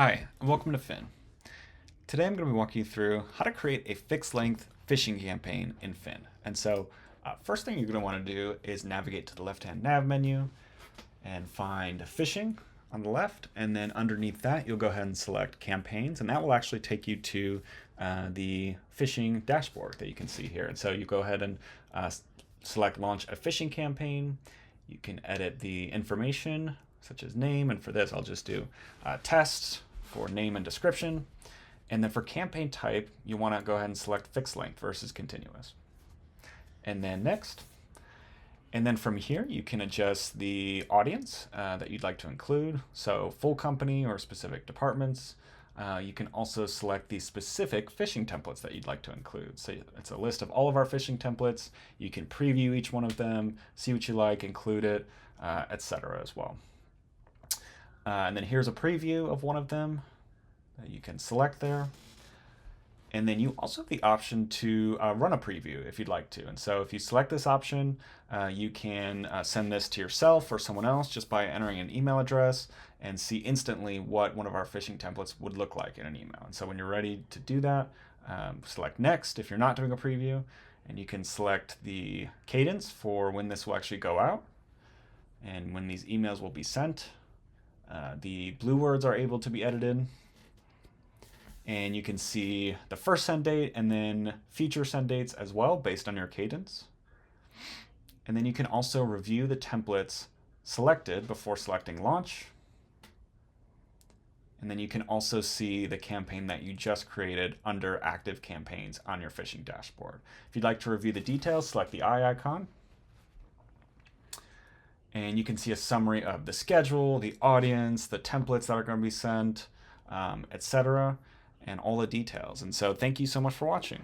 Hi, and welcome to Phin. Today I'm going to be walking you through how to create a fixed length phishing campaign in Phin. And so first thing you're going to want to do is navigate to the left-hand nav menu and find phishing on the left. And then underneath that, you'll go ahead and select campaigns. And that will actually take you to the phishing dashboard that you can see here. And so you go ahead and select launch a phishing campaign. You can edit the information such as name. And for this, I'll just do tests for name and description. And then for campaign type, you want to go ahead and select fixed length versus continuous. And then next. And then from here, you can adjust the audience that you'd like to include. So full company or specific departments. You can also select the specific phishing templates that you'd like to include. So it's a list of all of our phishing templates. You can preview each one of them, see what you like, include it, etc. as well. And then here's a preview of one of them that you can select there. And then you also have the option to run a preview if you'd like to. And so if you select this option, you can send this to yourself or someone else just by entering an email address and see instantly what one of our phishing templates would look like in an email. And so when you're ready to do that, select next if you're not doing a preview, and you can select the cadence for when this will actually go out and when these emails will be sent. The blue words are able to be edited. And you can see the first send date and then future send dates as well based on your cadence. And then you can also review the templates selected before selecting launch. And then you can also see the campaign that you just created under active campaigns on your phishing dashboard. If you'd like to review the details, select the eye icon. And you can see a summary of the schedule, the audience, the templates that are going to be sent, etc., and all the details. And so thank you so much for watching.